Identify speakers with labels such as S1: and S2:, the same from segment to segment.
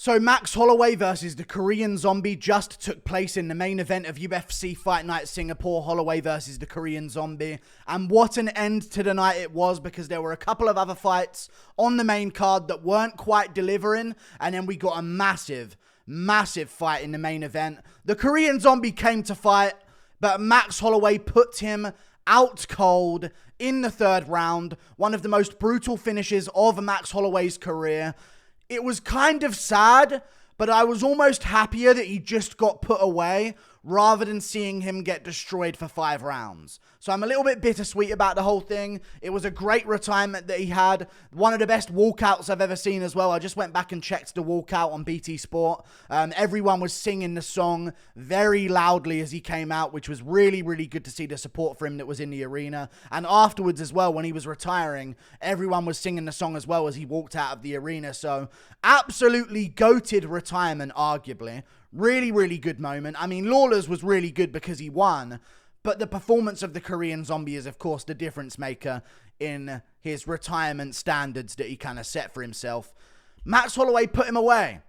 S1: So Max Holloway versus the Korean Zombie just took place in the main event of UFC Fight Night Singapore. Holloway versus the Korean Zombie. And what an end to the night it was, because there were a couple of other fights on the main card that weren't quite delivering. And then we got a massive fight in the main event. The Korean Zombie came to fight, but Max Holloway put him out cold in the third round. One of the most brutal finishes of Max Holloway's career. It was kind of sad, but I was almost happier that he just got put away rather than seeing him get destroyed for 5 rounds. So I'm a little bit bittersweet about the whole thing. It was a great retirement that he had. One of the best walkouts I've ever seen as well. I just went back and checked the walkout on BT Sport. Everyone was singing the song very loudly as he came out, which was really, really good to see the support for him that was in the arena. And afterwards as well, when he was retiring, everyone was singing the song as well as he walked out of the arena. So absolutely goated retirement, arguably. Really, really good moment. I mean, Lawler's was really good because he won, but the performance of the Korean Zombie is, of course, the difference maker in his retirement standards that he kind of set for himself. Max Holloway put him away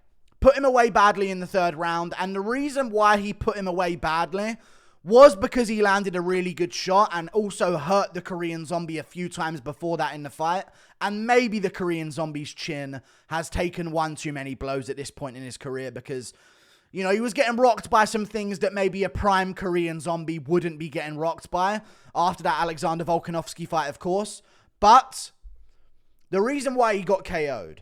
S1: badly in the third round, and the reason why he put him away badly was because he landed a really good shot and also hurt the Korean Zombie a few times before that in the fight. And maybe the Korean Zombie's chin has taken one too many blows at this point in his career, because you know, he was getting rocked by some things that maybe a prime Korean Zombie wouldn't be getting rocked by after that Alexander Volkanovsky fight, of course. But the reason why he got KO'd,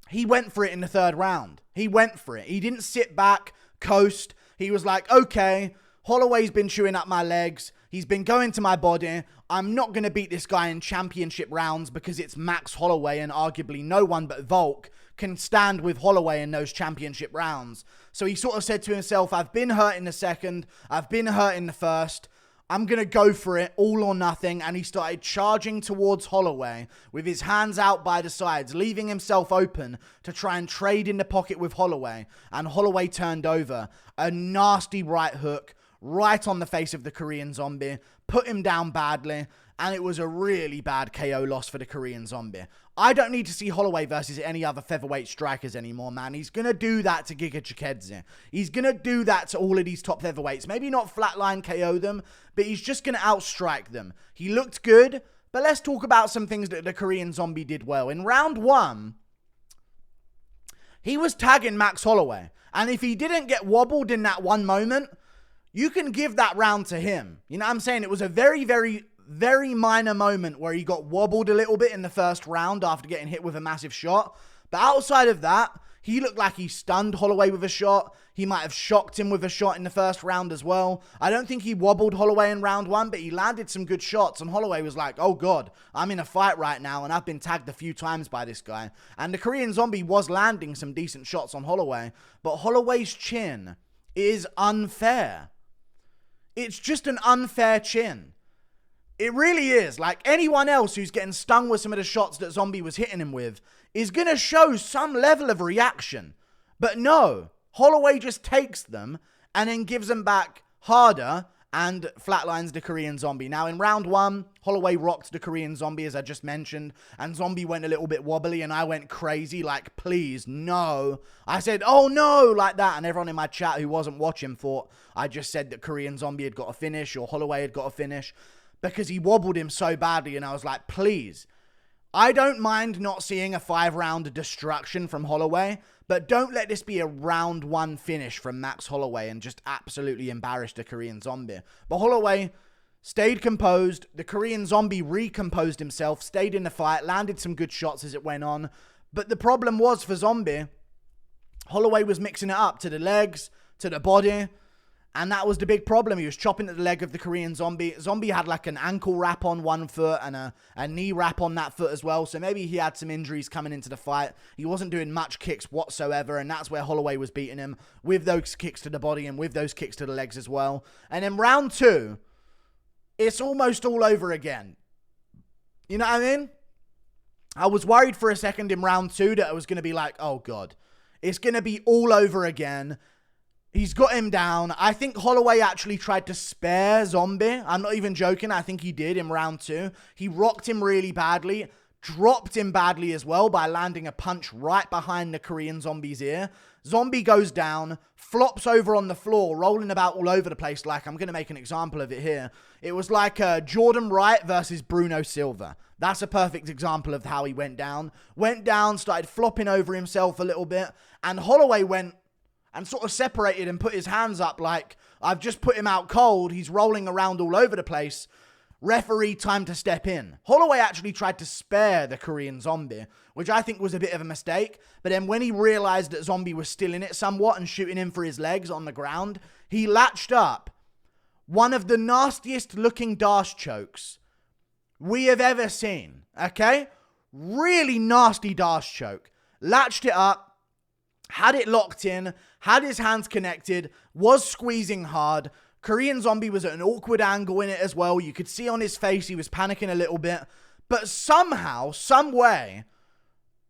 S1: he went for it in the third round. He went for it. He didn't sit back, coast. He was like, okay, Holloway's been chewing up my legs. He's been going to my body. I'm not going to beat this guy in championship rounds because it's Max Holloway, and arguably no one but Volk can stand with Holloway in those championship rounds. So he sort of said to himself, I've been hurt in the second, I've been hurt in the first, I'm going to go for it, all or nothing. And he started charging towards Holloway with his hands out by the sides, leaving himself open to try and trade in the pocket with Holloway. And Holloway turned over a nasty right hook right on the face of the Korean Zombie, put him down badly, and it was a really bad KO loss for the Korean Zombie. I don't need to see Holloway versus any other featherweight strikers anymore, man. He's going to do that to Giga Chikadze. He's going to do that to all of these top featherweights. Maybe not flatline KO them, but he's just going to outstrike them. He looked good, but let's talk about some things that the Korean Zombie did well. In round 1, he was tagging Max Holloway, and if he didn't get wobbled in that one moment, you can give that round to him. You know what I'm saying? It was a very, very, very minor moment where he got wobbled a little bit in the first round after getting hit with a massive shot. But outside of that, he looked like he stunned Holloway with a shot. He might have shocked him with a shot in the first round as well. I don't think he wobbled Holloway in round 1, but he landed some good shots. And Holloway was like, oh God, I'm in a fight right now, and I've been tagged a few times by this guy. And the Korean Zombie was landing some decent shots on Holloway. But Holloway's chin is unfair. It's just an unfair chin. It really is. Like, anyone else who's getting stung with some of the shots that Zombie was hitting him with is going to show some level of reaction. But no, Holloway just takes them and then gives them back harder and flatlines the Korean Zombie. Now, in round 1, Holloway rocked the Korean Zombie, as I just mentioned, and Zombie went a little bit wobbly, and I went crazy, like, please, no. I said, oh, no, like that, and everyone in my chat who wasn't watching thought I just said that Korean Zombie had got a finish, or Holloway had got a finish, because he wobbled him so badly, and I was like, please. I don't mind not seeing a 5-round destruction from Holloway, but don't let this be a round 1 finish from Max Holloway and just absolutely embarrass the Korean Zombie. But Holloway stayed composed. The Korean Zombie recomposed himself, stayed in the fight, landed some good shots as it went on. But the problem was for Zombie, Holloway was mixing it up to the legs, to the body, and that was the big problem. He was chopping at the leg of the Korean Zombie. Zombie had like an ankle wrap on one foot and a knee wrap on that foot as well. So maybe he had some injuries coming into the fight. He wasn't doing much kicks whatsoever. And that's where Holloway was beating him with those kicks to the body and with those kicks to the legs as well. And in round 2, it's almost all over again. You know what I mean? I was worried for a second in round 2 that it was going to be like, oh God, it's going to be all over again. He's got him down. I think Holloway actually tried to spare Zombie. I'm not even joking. I think he did in round 2. He rocked him really badly. dropped him badly as well by landing a punch right behind the Korean Zombie's ear. Zombie goes down, flops over on the floor, rolling about all over the place. Like, I'm going to make an example of it here. It was like Jordan Wright versus Bruno Silva. That's a perfect example of how he went down. Went down, started flopping over himself a little bit, and Holloway went and sort of separated and put his hands up like, I've just put him out cold. He's rolling around all over the place. Referee, time to step in. Holloway actually tried to spare the Korean Zombie, which I think was a bit of a mistake. But then when he realized that Zombie was still in it somewhat and shooting him for his legs on the ground, he latched up one of the nastiest looking dash chokes we have ever seen. Okay? Really nasty dash choke. Latched it up, had it locked in, had his hands connected, was squeezing hard. Korean Zombie was at an awkward angle in it as well. You could see on his face he was panicking a little bit. But somehow, some way,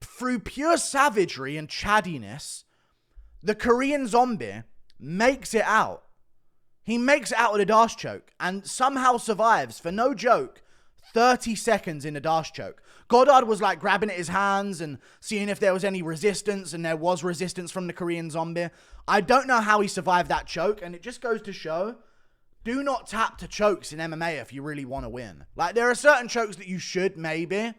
S1: through pure savagery and chaddiness, the Korean Zombie makes it out. He makes it out of the dash choke and somehow survives, for no joke, 30 seconds in the dash choke. Goddard was like grabbing at his hands and seeing if there was any resistance, and there was resistance from the Korean Zombie. I don't know how he survived that choke, and it just goes to show, do not tap to chokes in MMA if you really want to win. Like, there are certain chokes that you should, maybe,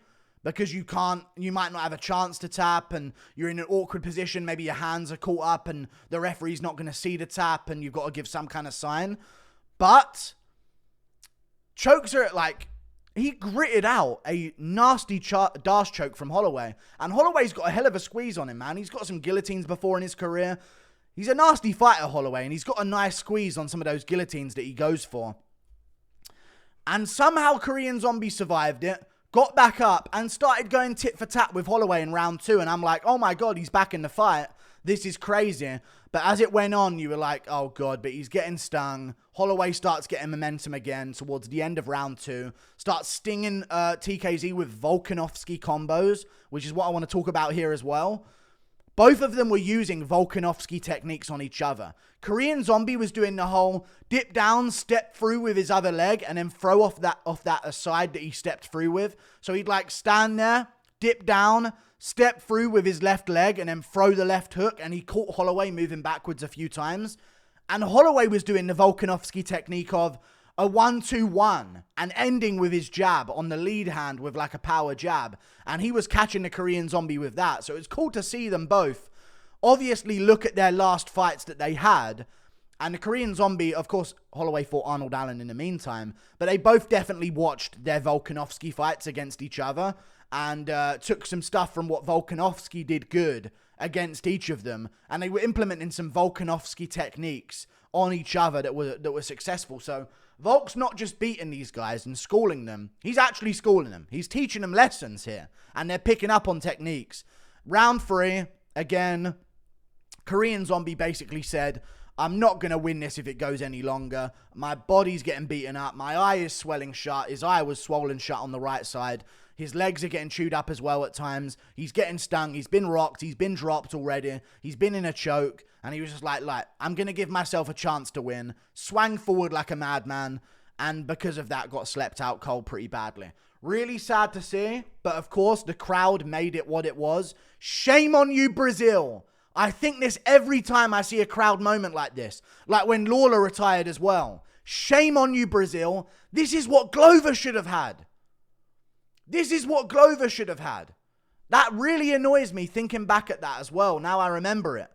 S1: because you might not have a chance to tap, and you're in an awkward position. Maybe your hands are caught up and the referee's not going to see the tap and you've got to give some kind of sign. But chokes are like, he gritted out a nasty dash choke from Holloway. And Holloway's got a hell of a squeeze on him, man. He's got some guillotines before in his career. He's a nasty fighter, Holloway, and he's got a nice squeeze on some of those guillotines that he goes for. And somehow Korean Zombie survived it, got back up, and started going tit for tat with Holloway in round 2. And I'm like, oh my God, he's back in the fight. This is crazy. But as it went on, you were like, oh God, but he's getting stung. Holloway starts getting momentum again towards the end of round 2. Starts stinging TKZ with Volkanovsky combos, which is what I want to talk about here as well. Both of them were using Volkanovsky techniques on each other. Korean Zombie was doing the whole dip down, step through with his other leg, and then throw off that aside that he stepped through with. So he'd like stand there, dip down, step through with his left leg, and then throw the left hook, and he caught Holloway moving backwards a few times. And Holloway was doing the Volkanovsky technique of a 1-2-1 and ending with his jab on the lead hand with like a power jab. And he was catching the Korean Zombie with that. So it's cool to see them both obviously look at their last fights that they had. And the Korean Zombie, of course, Holloway fought Arnold Allen in the meantime, but they both definitely watched their Volkanovsky fights against each other and took some stuff from what Volkanovsky did good against each of them. And they were implementing some Volkanovsky techniques on each other that were successful. So Volk's not just beating these guys and schooling them. He's actually schooling them. He's teaching them lessons here. And they're picking up on techniques. Round 3, again, Korean Zombie basically said, I'm not going to win this if it goes any longer. My body's getting beaten up. My eye is swelling shut. His eye was swollen shut on the right side. His legs are getting chewed up as well at times. He's getting stung. He's been rocked. He's been dropped already. He's been in a choke. And he was just like, I'm going to give myself a chance to win. Swang forward like a madman. And because of that, got slept out cold pretty badly. Really sad to see. But of course, the crowd made it what it was. Shame on you, Brazil. I think this every time I see a crowd moment like this. Like when Lawler retired as well. Shame on you, Brazil. This is what Glover should have had. This is what Glover should have had. That really annoys me thinking back at that as well. Now I remember it.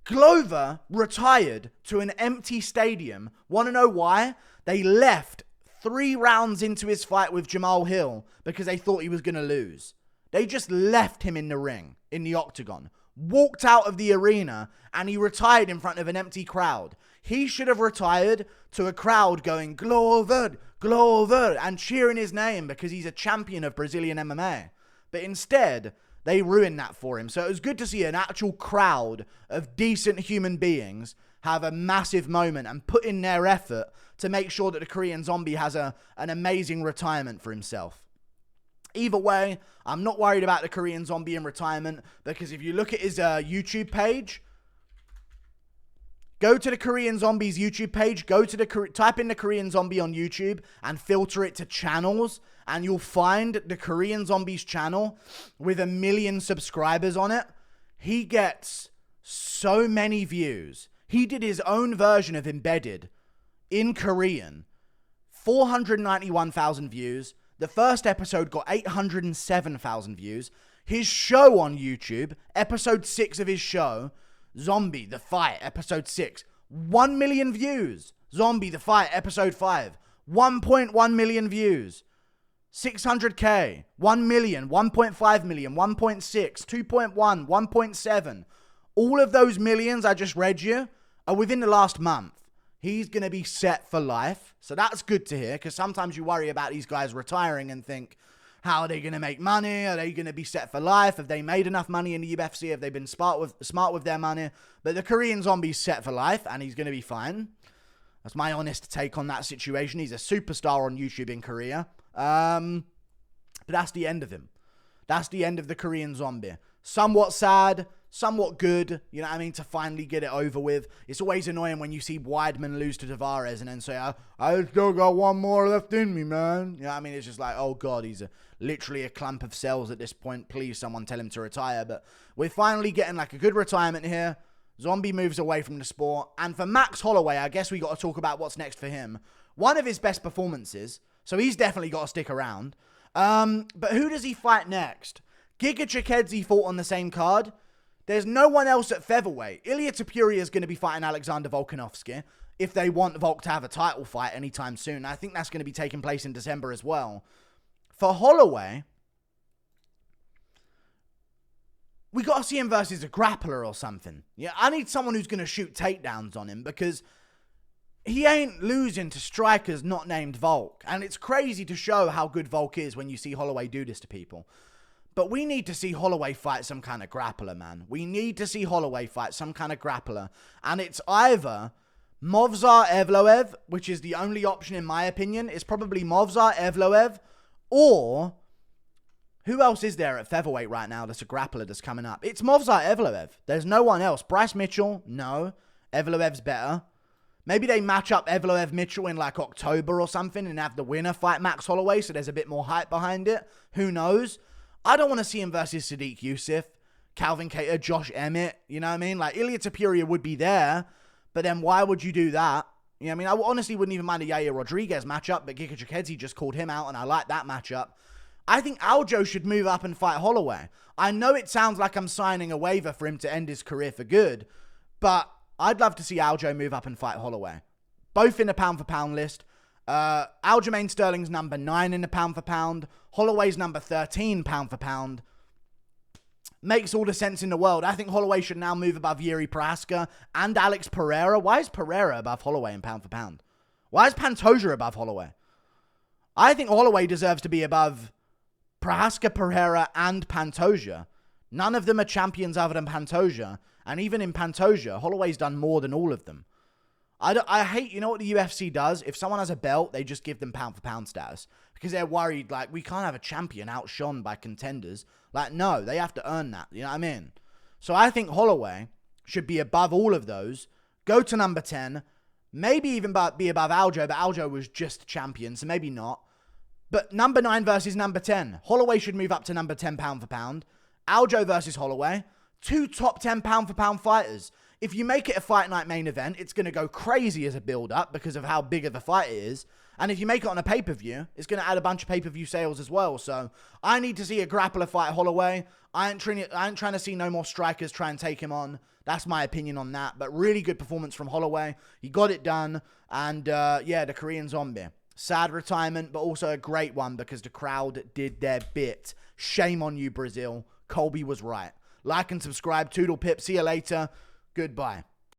S1: Glover retired to an empty stadium. Want to know why? They left 3 rounds into his fight with Jamal Hill because they thought he was going to lose. They just left him in the ring, in the octagon. Walked out of the arena and he retired in front of an empty crowd. He should have retired to a crowd going, Glover, Glover, and cheering his name because he's a champion of Brazilian MMA. But instead, they ruined that for him. So it was good to see an actual crowd of decent human beings have a massive moment and put in their effort to make sure that the Korean Zombie has an amazing retirement for himself. Either way, I'm not worried about the Korean Zombie in retirement because if you look at his YouTube page, Go to the Korean Zombie's YouTube page. Type in the Korean Zombie on YouTube and filter it to channels. And you'll find the Korean Zombie's channel with 1 million subscribers on it. He gets so many views. He did his own version of Embedded in Korean. 491,000 views. The first episode got 807,000 views. His show on YouTube, episode 6 of his show, Zombie, The Fight, episode 6, 1 million views. Zombie, The Fight, episode 5, 1.1 million views. 600K, 1 million, 1.5 million, 1.6, 2.1, 1.7. All of those millions I just read you are within the last month. He's going to be set for life. So that's good to hear, because sometimes you worry about these guys retiring and think, how are they going to make money? Are they going to be set for life? Have they made enough money in the UFC? Have they been smart with their money? But the Korean Zombie's set for life, and he's going to be fine. That's my honest take on that situation. He's a superstar on YouTube in Korea. But that's the end of him. That's the end of the Korean Zombie. Somewhat sad, somewhat good, you know what I mean, to finally get it over with. It's always annoying when you see Weidman lose to Tavares and then say, I still got one more left in me, man. You know what I mean? It's just like, oh God, he's literally a clump of cells at this point. Please, someone tell him to retire. But we're finally getting like a good retirement here. Zombie moves away from the sport. And for Max Holloway, I guess we got to talk about what's next for him. One of his best performances, so he's definitely got to stick around. But who does he fight next? Giga Chikadze fought on the same card. There's no one else at featherweight. Ilia Topuria is going to be fighting Alexander Volkanovsky if they want Volk to have a title fight anytime soon. I think that's going to be taking place in December as well. For Holloway, we got to see him versus a grappler or something. Yeah, I need someone who's going to shoot takedowns on him, because he ain't losing to strikers not named Volk. And it's crazy to show how good Volk is when you see Holloway do this to people. But we need to see Holloway fight some kind of grappler, man. We need to see Holloway fight some kind of grappler. And it's either Movsar Evloev, which is the only option in my opinion. It's probably Movsar Evloev, or who else is there at featherweight right now that's a grappler that's coming up? It's Movsar Evloev. There's no one else. Bryce Mitchell? No. Evloev's better. Maybe they match up Evloev-Mitchell in like October or something and have the winner fight Max Holloway, so there's a bit more hype behind it. Who knows? I don't want to see him versus Sadiq Youssef, Calvin Kattar, Josh Emmett. You know what I mean? Like, Ilia Topuria would be there, but then why would you do that? You know what I mean? I honestly wouldn't even mind a Yair Rodriguez matchup, but Giga Chikadze just called him out, and I like that matchup. I think Aljo should move up and fight Holloway. I know it sounds like I'm signing a waiver for him to end his career for good, but I'd love to see Aljo move up and fight Holloway. Both in the pound-for-pound list. Aljamain Sterling's number 9 in the pound-for-pound. Holloway's number 13 pound-for-pound. Makes all the sense in the world. I think Holloway should now move above Yuri Prohaska and Alex Pereira. Why is Pereira above Holloway in pound-for-pound? Why is Pantoja above Holloway? I think Holloway deserves to be above Prohaska, Pereira, and Pantoja. None of them are champions other than Pantoja. And even in Pantoja, Holloway's done more than all of them. I hate, you know what the UFC does? If someone has a belt, they just give them pound-for-pound status. Because they're worried, like, we can't have a champion outshone by contenders. Like, no, they have to earn that. You know what I mean? So I think Holloway should be above all of those. Go to number 10. Maybe even be above Aljo, but Aljo was just champion, so maybe not. But number 9 versus number 10. Holloway should move up to number 10 pound-for-pound. Aljo versus Holloway. 2 top 10 pound-for-pound fighters. If you make it a fight night main event, it's going to go crazy as a build-up because of how big of a fight it is. And if you make it on a pay-per-view, it's going to add a bunch of pay-per-view sales as well. So I need to see a grappler fight Holloway. I ain't trying to see no more strikers try and take him on. That's my opinion on that. But really good performance from Holloway. He got it done. And yeah, the Korean Zombie. Sad retirement, but also a great one because the crowd did their bit. Shame on you, Brazil. Colby was right. Like and subscribe. Toodle pip. See you later. Goodbye.